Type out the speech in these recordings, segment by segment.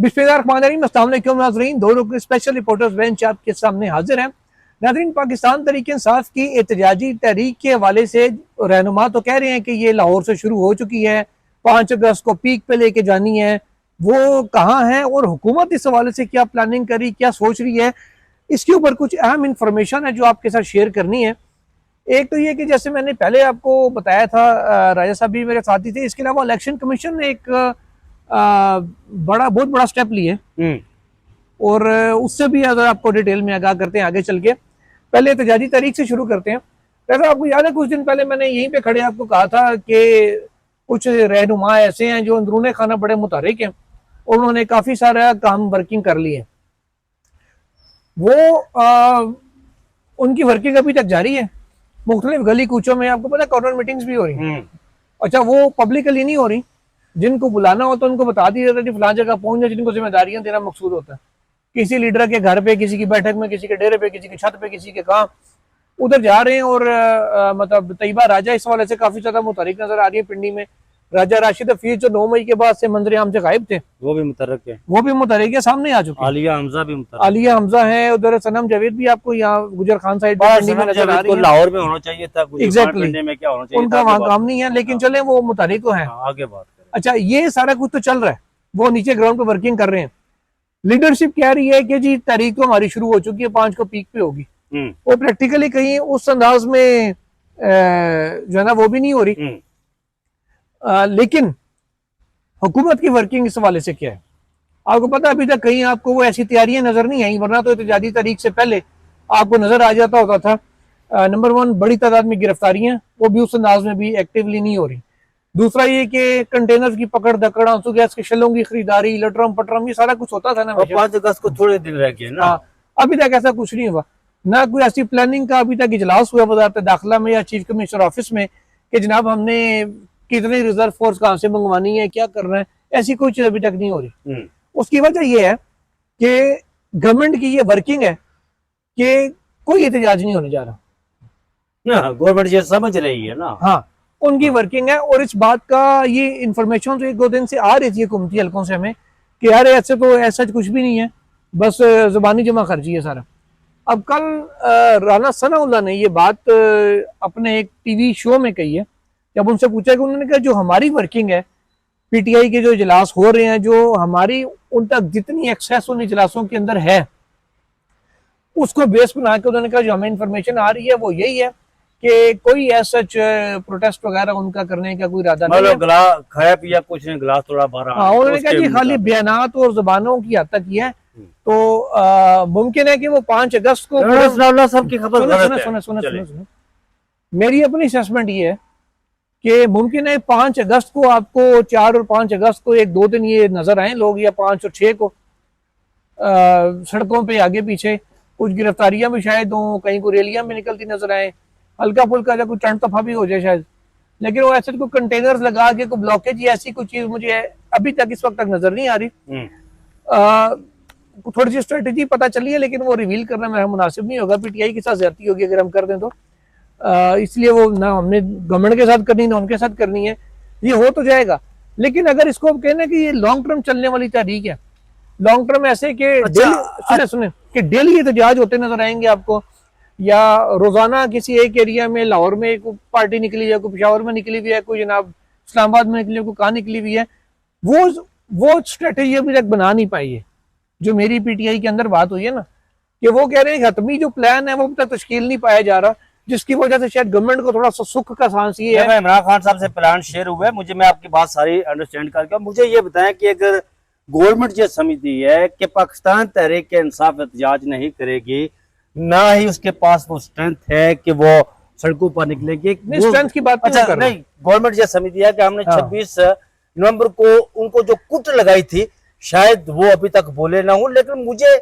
बिस्मिल्लाहिर्रहमानिर्रहीम, अस्सलाम वालेकुम नाज़रीन। दो लोग स्पेशल रिपोर्टर्स बेंच आपके सामने हाजिर हैं। नाज़रीन, पाकिस्तान तहरीक इंसाफ की एहतजाजी तहरीक के हवाले से रहनुमा तो कह रहे हैं कि ये लाहौर से शुरू हो चुकी है, 5 अगस्त को पीक पे लेके जानी है। वो कहाँ है और हुकूमत इस हवाले से क्या प्लानिंग करी, क्या सोच रही है, इसके ऊपर कुछ अहम इंफॉर्मेशन है जो आपके साथ शेयर करनी है। एक तो ये कि जैसे मैंने पहले आपको बताया था, राजा साहब भी मेरे साथी थे, इसके अलावा इलेक्शन कमीशन ने एक बहुत बड़ा स्टेप लिए और उससे भी अगर आपको डिटेल में आगाह करते हैं आगे चल के। पहले एहतजाजी तारीख से शुरू करते हैं। वैसे आपको याद है कुछ दिन पहले मैंने यहीं पे खड़े आपको कहा था कि कुछ रहनुमा ऐसे हैं जो अंदरूने खाना बड़े मुतहरिक हैं और उन्होंने काफी सारा काम वर्किंग कर ली है। वो उनकी वर्किंग अभी तक जारी है। मुख्तलिफ गली कूचों में आपको पता है कॉर्नर मीटिंग्स भी हो रही। अच्छा, वो पब्लिकली नहीं हो रही, जिनको बुलाना होता है उनको बता दिया जाता है फलां जगह पहुंच जाए, जिनको जिम्मेदारियां देना मकसूद होता है। किसी लीडर के घर पे, किसी की बैठक में, किसी के डेरे पे, किसी की छत पे, किसी के कहाँ उधर जा रहे हैं। और मतलब तैयबा राजा इस वाले से काफी ज्यादा मुतहरिक नजर आ रही है। पिंडी में राजा राशिद हफीज जो 9 मई के बाद से मंजर आम से गायब थे, वो भी मुतहरिक है, सामने आ चुके हैं। आलिया हमजा भी मुतहरिक, आलिया हमजा है, उधर सनम जावेद भी आपको यहाँ गुजर खान साइड में नजर आ रही है। लाहौर में होना चाहिए था, एग्जैक्टली में क्या होना चाहिए, उनका वहाँ काम नहीं है, लेकिन चले वो मुतहरिक तो है। आगे बात। अच्छा, ये सारा कुछ तो चल रहा है, वो नीचे ग्राउंड पे वर्किंग कर रहे हैं। लीडरशिप कह रही है कि जी तारीख तो हमारी शुरू हो चुकी है, 5 को पीक पे होगी। वो प्रैक्टिकली कहीं उस अंदाज में जो है ना वो भी नहीं हो रही। लेकिन हुकूमत की वर्किंग इस हवाले से क्या है आपको पता है? अभी तक कहीं आपको वो ऐसी तैयारियां नजर नहीं आई, वरना तो एहतजाजी तारीख से पहले आपको नजर आ जाता होता था। नंबर 1, बड़ी तादाद में गिरफ्तारियां, वो भी उस अंदाज में भी एक्टिवली नहीं हो रही। दूसरा ये कि कंटेनर की पकड़ दकड़, आंसू गैस के शलों की खरीदारी, लटरम पटरम, ये सारा कुछ होता था ना। 5 अगस्त को थोड़े दिन रह गए ना। अभी तक ऐसा कुछ नहीं हुआ, ना कोई ऐसी प्लानिंग का अभी तक इजलास हुआ वजारत दाखिला में या चीफ कमिश्नर ऑफिस में कि जनाब हमने कितनी रिजर्व फोर्स कहाँ से मंगवानी है, क्या करना है, ऐसी कोई चीज अभी तक नहीं हो रही। उसकी वजह यह है कि गवर्नमेंट की ये वर्किंग है कि कोई एहतजाज नहीं होने जा रहा। गवर्नमेंट ये समझ रही है ना। हाँ, उनकी वर्किंग है। और इस बात का ये इंफॉर्मेशन तो 1-2 दिन से आ रही थी हुकूमती हलकों से हमें कि यार ऐसे तो ऐसा कुछ भी नहीं है, बस जुबानी जमा खर्ची है सारा। अब कल राना सनाउल्लाह ने ये बात अपने एक टीवी शो में कही है। जब उनसे पूछा कि उन्होंने कहा जो हमारी वर्किंग है, पीटीआई के जो इजलास हो रहे हैं, जो हमारी उन तक जितनी एक्सेस उन इजलासों के अंदर है, उसको बेस बना के उन्होंने कहा जो हमें इंफॉर्मेशन आ रही है वो यही है कि कोई ऐसा प्रोटेस्ट वगैरह उनका करने का कोई इरादा नहीं है। गिलास खाया पिया कुछ नहीं, गिलास थोड़ा भरा। हाँ, उन्होंने कहा जी खाली बयानात और जुबानों की हद तक ही है। तो मुमकिन है कि वो 5 अगस्त को सबकी खबर। सुने मेरी अपनी असेसमेंट ये है कि मुमकिन है 5 अगस्त को आपको 4 और 5 अगस्त को 1-2 दिन ये नजर आए लोग, या 5 और 6 को सड़कों पे आगे पीछे कुछ गिरफ्तारियां भी शायद हों, कहीं को रैलियां भी निकलती नजर आए, हल्का फुल्का कोई टंट तफा भी हो जाए शायद। लेकिन वो ऐसे कोई कंटेनर्स लगा के कोई ब्लॉकेज या ऐसी कोई चीज मुझे अभी तक इस वक्त तक नजर नहीं आ रही। थोड़ी सी स्ट्रेटेजी पता चली है, लेकिन वो रिवील करना मेरा मुनासिब नहीं होगा। पीटीआई के साथ ज्यादती होगी अगर हम कर दें तो, इसलिए वो ना हमने गवर्नमेंट के साथ करनी ना उनके साथ करनी है। ये हो तो जाएगा, लेकिन अगर इसको कहना कि ये लॉन्ग टर्म चलने वाली तहरीक है, लॉन्ग टर्म ऐसे कि सुने कि डेली एहतजाज होते नजर आएंगे आपको, या रोजाना किसी एक एरिया में, लाहौर में कोई पार्टी निकली है, कोई पेशावर में निकली हुई है, कोई जनाब इस्लामाबाद में निकली है, कोई कहाँ निकली हुई है, वो स्ट्रेटेजी अभी तक बना नहीं पाई है। जो मेरी पीटीआई के अंदर बात हुई है ना, कि वो कह रहे हैं हतमी जो प्लान है वो अभी तक तश्कील नहीं पाया जा रहा, जिसकी वजह से शायद गवर्नमेंट को थोड़ा सा सुख का सांस ये है। इमरान खान साहब से प्लान शेयर हुआ है मुझे, मैं आपकी बात सारी अंडरस्टैंड करके, मुझे ये बताएं कि अगर गवर्नमेंट ये समझती है कि पाकिस्तान तहरीक इंसाफ एहतजाज नहीं करेगी, ना ही उसके पास वो स्ट्रेंथ है कि वो सड़कों पर निकलेगी, स्ट्रेंथ की बात अच्छा नहीं, गवर्नमेंट ये समझती है कि हमने 26 नवंबर को उनको जो कुट लगाई थी शायद वो अभी तक बोले ना हो। लेकिन मुझे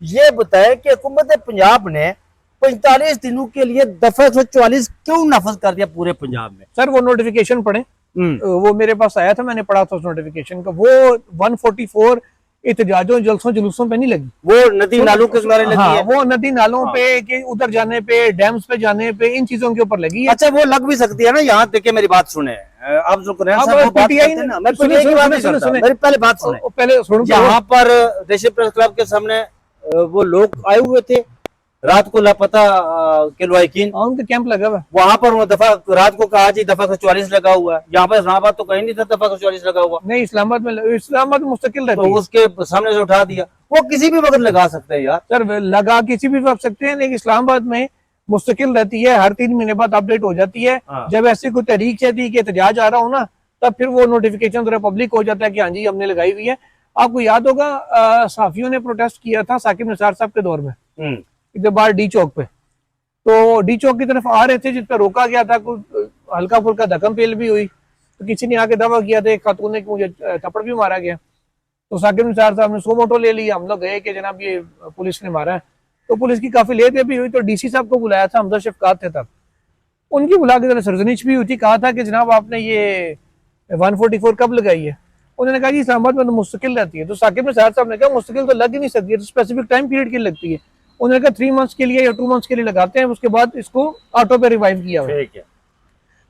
ये बताएं कि हुकूमत पंजाब ने 45 दिनों के लिए दफा 144 क्यों नाफज कर दिया पूरे पंजाब में? सर वो नोटिफिकेशन पढ़े, वो मेरे पास आया था, मैंने पढ़ा था उस नोटिफिकेशन का। वो 144 एहतजाजों जलसों जुलूसों पे नहीं लगी। वो नदी नालों के किनारे लगी हाँ, है। वो नदी नालों हाँ। पे कि उधर जाने पे, डैम्स पे जाने पे, इन चीजों के ऊपर लगी है। अच्छा, वो लग भी सकती है ना। यहाँ देखिए मेरी बात सुने, आप जो कुरैन अब साहब वो बात PTI करते हैं ना, मैं सुने PTI की बात सुने नहीं सुने करता, सुने मेरी पहले बात सुने। पहले सुनो। यहाँ पर देशी प्रेस क्लब के सामने वो लोग आए हुए थे रात को, लापता के लवाकिन, उनका कैंप लगा हुआ है। वहां पर वो दफा रात को कहा जी दफा 44 लगा हुआ है। यहाँ पर इस्लामाबाद तो कहीं नहीं था दफा 44 लगा हुआ, नहीं, इस्लामाबाद में मुस्तकिल रहती तो है। उसके सामने से उठा दिया। वो किसी भी वक्त लगा सकते हैं यार। सर, लगा किसी भी वक्त सकते हैं, लेकिन इस्लामाबाद में मुस्तकिल रहती है, हर 3 महीने बाद अपडेट हो जाती है। हाँ। जब ऐसी कोई तहरीक कहती है कि एहतजाज आ रहा हो ना, तब फिर वो नोटिफिकेशन पब्लिक हो जाता है कि हाँ जी हमने लगाई हुई है। आपको याद होगा सहाफियों ने प्रोटेस्ट किया था साकिब निसार साहब के दौर में, इधर बाहर डी चौक पे। तो डी चौक की तरफ आ रहे थे, जिस पर रोका गया था, कुछ हल्का फुल्का धक्कम पेल भी हुई, तो किसी ने आके दावा किया था, एक खातून ने, मुझे थप्पड़ भी मारा गया। तो साकिब निसार साहब ने सो मोटो ले लिया, हम लोग गए कि जनाब ये पुलिस ने मारा है। तो पुलिस की काफी लेट भी हुई, तो डीसी साहब को बुलाया था, हमजा शफकात थे तब, उनकी बुला के जरा सरजनिश भी हुई थी। कहा था कि जनाब आपने ये 144 कब लगाई है? उन्होंने कहा जी इस्लामाबाद में तो मुस्तकिल रहती है। तो साकिब निसार साहब ने कहा मुस्तकिल तो लग ही नहीं सकती है, तो स्पेसिफिक टाइम पीरियड के लिए लगती है। उन्होंने कहा 3 मंथ्स के लिए या 2 मंथ्स के लिए लगाते हैं, उसके बाद इसको ऑटो पे रिवाइव किया हुआ है।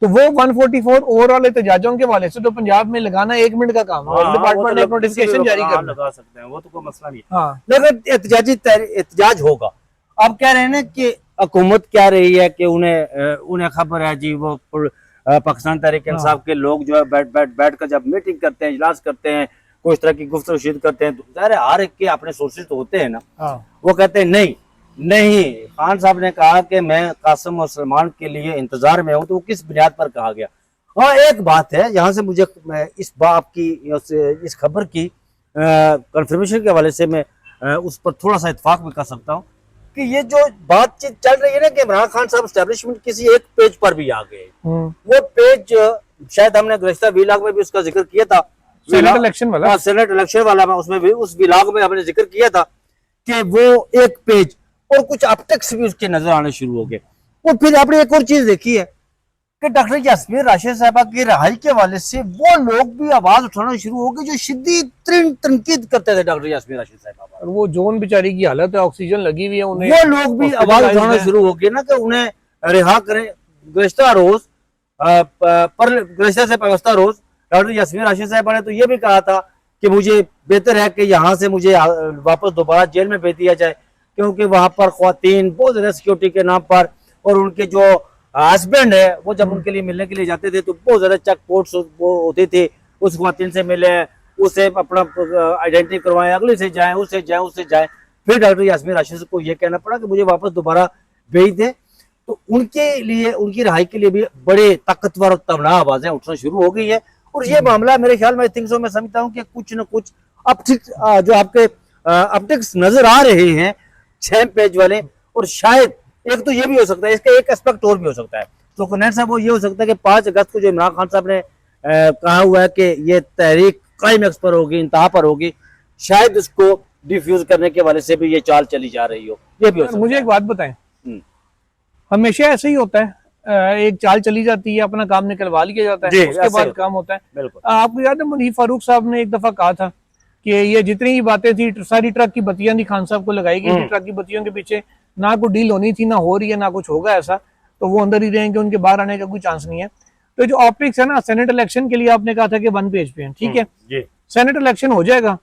तो वो 144 ओवरऑल एहतजाजों के वाले से तो पंजाब में लगाना 1 मिनट का काम है, डिपार्टमेंट ने नोटिफिकेशन जारी कर लगा सकते हैं, वो तो कोई मसला नहीं। हाँ, लेकिन एहतजाज होगा। अब कह रहे हैं ना कि हुकूमत क्या रही है कि उन्हें खबर है जी, वो पाकिस्तान तहरीक इंसाफ के लोग जो है बैठ कर जब मीटिंग करते हैं, इजलास करते हैं, कोई इस तरह की गुफ्तगू करते हैं, तो ज़ाहिर है हर एक के अपने सोर्सेज तो होते हैं ना। वो कहते हैं नहीं, खान साहब ने कहा कि मैं कासिम और सलमान के लिए इंतजार में हूं, तो वो किस बुनियाद पर कहा गया? हाँ, एक बात है यहाँ से मुझे इस बात की, इस खबर की कंफर्मेशन के हवाले से मैं उस पर थोड़ा सा इत्फाक भी कर सकता हूँ कि ये जो बातचीत चल रही है ना कि इमरान खान साहब एस्टेब्लिशमेंट किसी एक पेज पर भी आ गए। वो पेज शायद हमने गुज़िश्ता व्लॉग में भी उसका जिक्र किया था, सेनेट इलेक्शन वाला। हाँ, सेनेट इलेक्शन वाला, उसमें भी उस व्लॉग में हमने जिक्र किया था कि वो एक पेज और कुछ अपटेक्स भी उसके नजर आने शुरू हो गए। और फिर आपने एक और चीज देखी है कि डॉक्टर यास्मीन राशिद साहबा की रिहाई के हवाले से वो लोग भी आवाज उठाना शुरू हो गए जो शिद्दत तनकीद करते थे डॉक्टर यास्मीन राशिद साहबा पर। और वो जोन बेचारी की हालत है, ऑक्सीजन लगी हुई है उन्हें, वो लोग भी आवाज उठाना शुरू हो गए ना कि उन्हें रिहा करें। गुज़िश्ता रोज गुज़िश्ता से पाकिस्तान रोज डॉक्टर यास्मीन राशिद साहबा ने तो ये भी कहा था कि मुझे बेहतर है कि यहाँ से मुझे वापस दोबारा जेल में भेज दिया जाए, क्योंकि वहां पर ख्वातीन बहुत ज्यादा सिक्योरिटी के नाम पर, और उनके जो हस्बैंड है वो जब उनके लिए मिलने के लिए जाते थे तो बहुत ज्यादा चेक पोस्ट वो होते थे, उस ख्वातीन से मिले, उसे अपना आइडेंटिटी करवाएं, अगले से जाएं, उससे जाएं। फिर डॉक्टर यास्मीन राशिद को ये कहना पड़ा कि मुझे वापस दोबारा भेज दें। तो उनके लिए, उनकी रिहाई के लिए भी बड़े ताकतवर और तमना आवाजें उठना शुरू हो गई है। और ये मामला मेरे ख्याल में थिंक सो मैं समझता हूँ कि कुछ न कुछ जो आपके अपडेट्स नजर आ रहे हैं 6 पेज वाले, और शायद एक तो ये भी हो सकता है, इसका एक एस्पेक्ट और भी हो सकता है तो कुरैन साहब, वो ये हो सकता है कि 5 अगस्त को जो इमरान खान साहब ने कहा हुआ है कि ये तहरीक क्लाइमैक्स पर होगी, इंतहा पर होगी, शायद उसको डिफ्यूज करने के वाले से भी ये चाल चली जा रही हो, ये भी हो सकता है। मुझे एक बात बताएं, हमेशा ऐसे ही होता है, एक चाल चली जाती है, अपना काम निकलवा लिया जाता है, उसके बाद काम होता है। बिल्कुल। आपको याद है मुनीफ फारूक साहब ने एक दफा कहा था कि ये जितनी ही बातें थी, सारी ट्रक की बत्तियां थी खान साहब को लगाई गई थी, ट्रक की बत्तियों के पीछे ना कोई डील होनी थी, ना हो रही है, ना कुछ होगा ऐसा, तो वो अंदर ही रहेंगे, उनके बाहर आने का कोई चांस नहीं है। तो जो ऑप्टिक्स है ना, सेनेट इलेक्शन के लिए आपने कहा था कि 1 पेज पे है, ठीक है, सेनेट इलेक्शन हो जाएगा,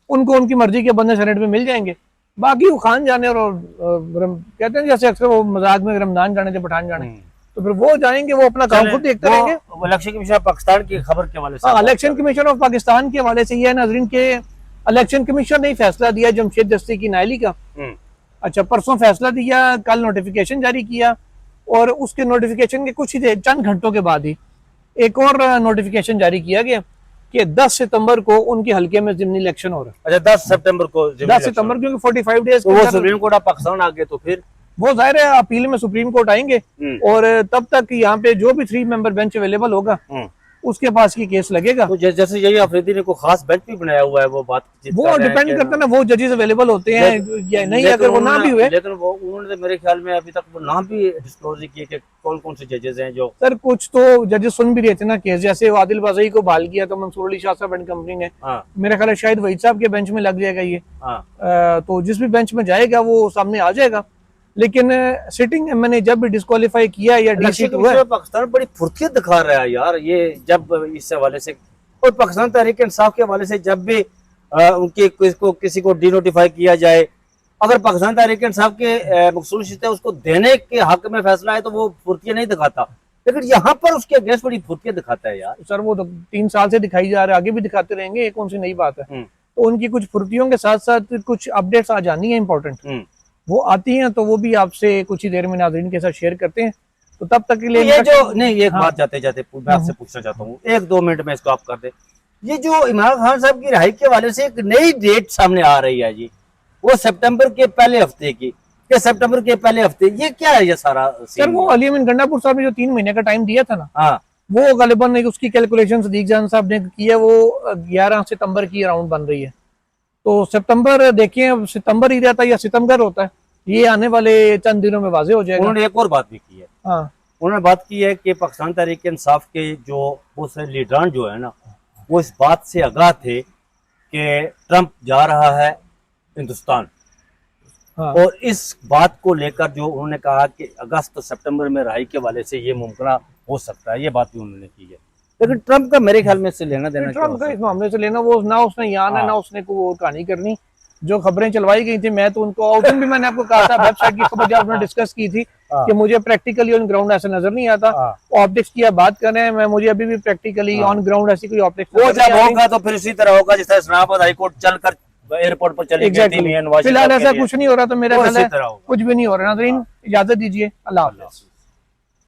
उनको उनकी मर्जी के बंदे सेनेट में मिल जाएंगे, बाकी वो खान जाने और कहते हैं जैसे अक्सर वो मजाक में रमजान जाने थे पठान जाने, तो फिर वो जाएंगे, वो अपना काम खुद देखते रहेंगे। इलेक्शन कमीशन ऑफ पाकिस्तान की खबर के हवाले से, इलेक्शन कमीशन ऑफ पाकिस्तान के हवाले से ये है नाजरीन के, इलेक्शन कमीशन ने फैसला दिया जमशेद दस्ती की नायली का। अच्छा, परसों फैसला दिया, कल नोटिफिकेशन जारी किया, और उसके नोटिफिकेशन के कुछ ही चंद घंटों के बाद ही एक और नोटिफिकेशन जारी किया गया कि 10 सितंबर को उनके हल्के में जिमनी इलेक्शन हो रहा है। अच्छा, 10 सितंबर को 10 सितंबर, क्योंकि 45 डेज तो वो सुप्रीम कोर्ट ऑफ पाकिस्तान आ गए, तो फिर वो जाहिर है अपील में सुप्रीम कोर्ट आएंगे, और तब तक यहाँ पे जो भी 3 मेंबर बेंच अवेलेबल होगा उसके पास ये केस लगेगा। तो जैसे यही अफरीदी ने कोई खास बेंच भी बनाया हुआ है, वो बात वो डिपेंड करता है ना, वो जजेस अवेलेबल होते हैं या नहीं, अगर वो ना भी हुए। लेकिन वो उन्होंने मेरे ख्याल में अभी तक वो नाम भी डिस्क्लोज नहीं किए कि कौन कौन से जजेस हैं जो। सर कुछ तो जजेस सुन भी रहे थे ना केस, जैसे आदिल बाज़ई को बहाल किया तो मंसूर अली शाह साहब एंड कंपनी ने, मेरा ख्याल है शायद वहीद साहब के बेंच में लग जाएगा ये। तो जिस भी बेंच में जाएगा वो सामने आ जाएगा। लेकिन सिटिंग मैंने जब भी डिस्क्वालीफाई किया या डीसीट हुआ है, पाकिस्तान बड़ी फुर्तियत दिखा रहा है यार ये, जब इस हवाले से और पाकिस्तान तहरीक इंसाफ के हवाले से जब भी उनके किसी को डिनोटिफाई किया जाए, अगर पाकिस्तान तहरीक इंसाफ के मकसूद है उसको देने के हक में फैसला है तो वो फुर्तियाँ नहीं दिखाता, लेकिन यहाँ पर उसके अगेंस्ट बड़ी फुर्तियाँ दिखाता है यार। सर वो तो 3 साल से दिखाई जा रहा है, आगे भी दिखाते रहेंगे, ये कौन सी नई बात है। तो उनकी कुछ फुर्तियों के साथ साथ कुछ अपडेट्स आ जानी है इंपॉर्टेंट, वो आती हैं तो वो भी आपसे कुछ ही देर में नाज़रीन के साथ शेयर करते हैं। तो तब तक के लिए ये जो नहीं, एक बात जाते जाते मैं आपसे पूछना चाहता हूँ, 1-2 मिनट में इसको आप कर दे। ये जो इमरान खान साहब की रिहाई के हवाले से एक नई डेट सामने आ रही है जी, वो सितंबर के पहले हफ्ते की, सितंबर के पहले हफ्ते, ये क्या है ये सारा? सर वो अली अमीन गंडापुर साहब ने जो 3 महीने का टाइम दिया था ना, हाँ, वो गलिबन उसकी कैलकुलेशन सदीक जान साहब ने की है, वो 11 सितंबर की अराउंड बन रही है। तो सितंबर देखिए, अब सितंबर ही रहता है या सितंबर होता है, ये आने वाले चंद दिनों में वाजे हो जाएगा। उन्होंने एक और बात भी की है, हाँ, उन्होंने बात की है कि पाकिस्तान तहरीक इंसाफ के जो वो से लीडरान जो है ना, वो इस बात से आगाह थे कि ट्रंप जा रहा है हिंदुस्तान। हाँ। और इस बात को लेकर जो उन्होंने कहा कि अगस्त सितंबर में रिहाई के वाले से ये मुमकिन हो सकता है, ये बात भी उन्होंने की है। लेकिन ट्रंप का मेरे ख्याल में इससे लेना देना, ट्रंप का इस मामले से लेना, वो ना उसने यहाँ आना, ना उसने को कहानी करनी। जो खबरें चलवाई गई थी, मैं तो उनको उस दिन भी मैंने आपको कहा था, वेबसाइट की खबर जब हमने डिस्कस की थी कि मुझे प्रैक्टिकली ऑन ग्राउंड ऐसा नजर नहीं आता। ऑप्टिक्स की आप बात कर रहे हैं, मैं मुझे अभी भी प्रैक्टिकली ऑन ग्राउंड ऐसी कोई ऑप्टिक्स वो जब होगा तो फिर इसी तरह होगा जिस तरह इस्लामाबाद हाईकोर्ट चलकर एयरपोर्ट पर चली गई। फिलहाल ऐसा कुछ नहीं हो रहा, तो मेरा ख्याल है कुछ भी नहीं हो रहा। नाज़रीन इजाजत दीजिए, अल्लाह हाफ़िज़।